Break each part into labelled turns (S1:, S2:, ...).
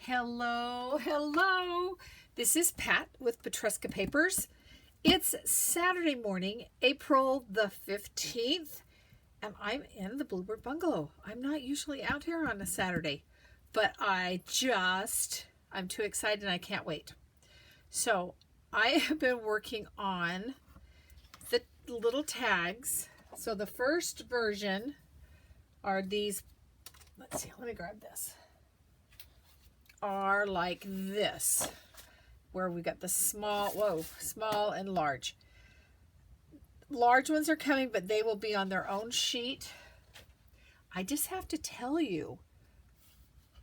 S1: Hello, hello. This is Pat with Petruska Papers. It's Saturday morning, April the 15th, and I'm in the Bluebird Bungalow. I'm not usually out here on a Saturday, but I'm too excited and I can't wait. So I have been working on the little tags. So the first version are these, let's see, let me grab this. Are like this, where we got the small and large. Large ones are coming, but they will be on their own sheet. I just have to tell you,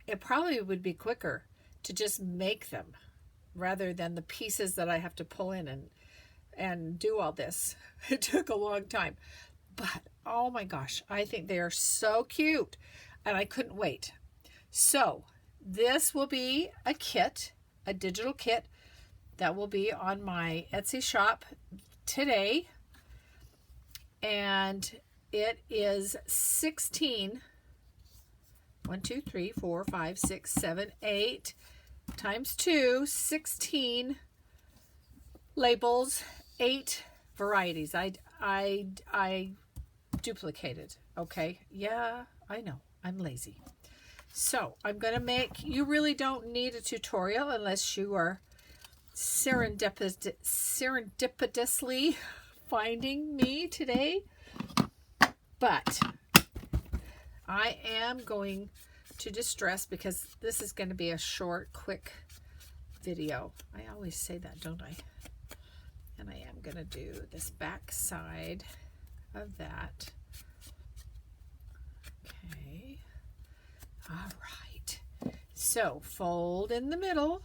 S1: it probably would be quicker to just make them rather than the pieces that I have to pull in and do all this. It took a long time, but oh my gosh, I think they are so cute and I couldn't wait. So this will be a kit, a digital kit that will be on my Etsy shop today. And it is 16, 1, 2, 3, 4, 5, 6, 7, 8 times 2, 16 labels, 8 varieties. I duplicated. Okay. Yeah, I know. I'm lazy. So I'm going to you really don't need a tutorial unless you are serendipitously finding me today. But I am going to distress because this is going to be a short, quick video. I always say that, don't I? And I am going to do this back side of that. Okay. All right, so fold in the middle.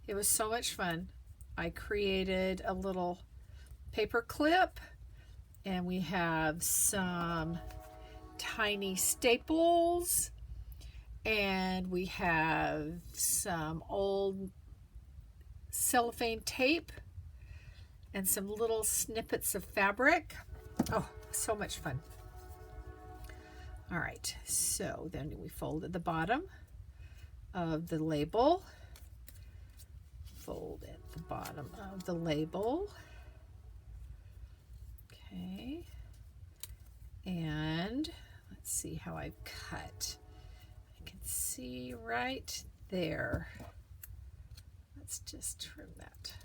S1: It was so much fun. I created a little paper clip, and we have some tiny staples, and we have some old cellophane tape, and some little snippets of fabric. Oh, so much fun. All right, so then we fold at the bottom of the label. Fold at the bottom of the label. Okay. And let's see how I've cut. I can see right there. Let's just trim that.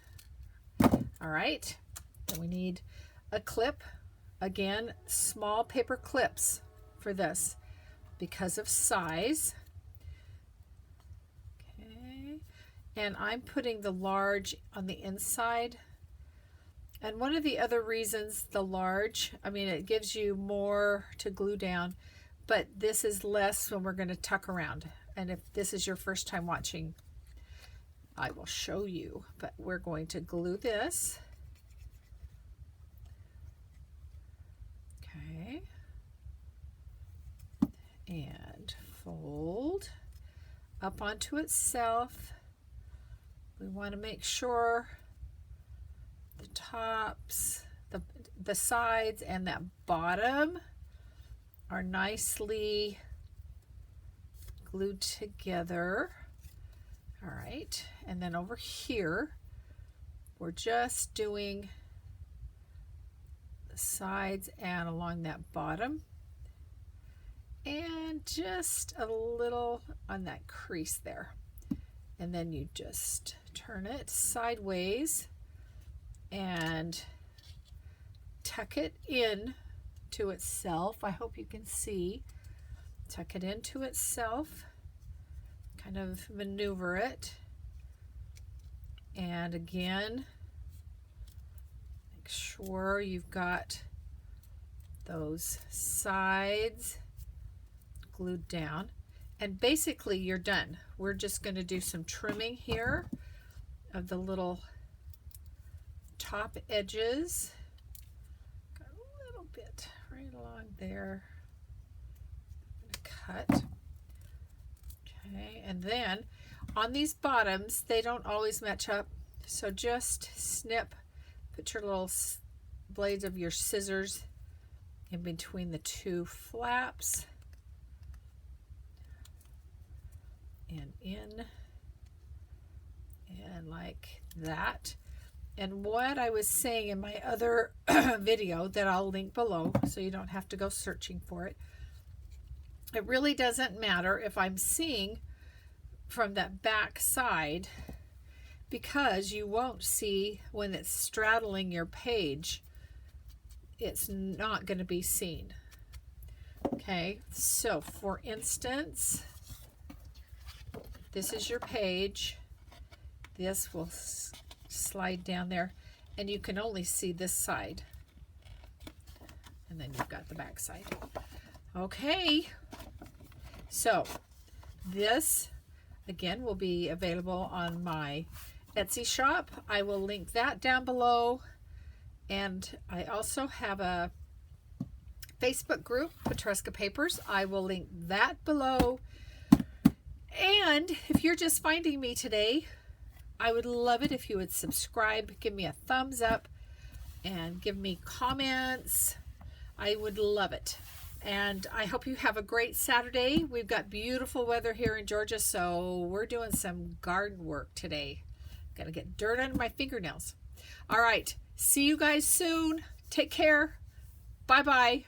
S1: All right. Then we need a clip. Again, small paper clips for this because of size. Okay, and I'm putting the large on the inside. And one of the other reasons the large, it gives you more to glue down, but this is less when we're going to tuck around. And if this is your first time watching, I will show you, but we're going to glue this. Okay. And fold up onto itself. We want to make sure the tops, the sides, and that bottom are nicely glued together. All right, and then over here, we're just doing the sides and along that bottom. And just a little on that crease there. And then you just turn it sideways and tuck it in to itself. I hope you can see. Tuck it into itself. Kind of maneuver it. And again, make sure you've got those sides glued down, and basically you're done. We're just going to do some trimming here of the little top edges. Got a little bit right along there. I'm going to cut. Okay, and then on these bottoms, they don't always match up, so just snip, put your little blades of your scissors in between the two flaps. and in, and like that. And what I was saying in my other video that I'll link below so you don't have to go searching for it, it really doesn't matter if I'm seeing from that back side, because you won't see when it's straddling your page. It's not going to be seen. Okay, so for instance, this is your page. This will slide down there, and you can only see this side, and then you've got the back side. Okay, so this again will be available on my Etsy shop. I will link that down below, and I also have a Facebook group, Petruska Papers. I will link that below. And if you're just finding me today, I would love it if you would subscribe, give me a thumbs up, and give me comments. I would love it. And I hope you have a great Saturday. We've got beautiful weather here in Georgia, so we're doing some garden work today. Gotta get dirt under my fingernails. All right, see you guys soon. Take care. Bye-bye.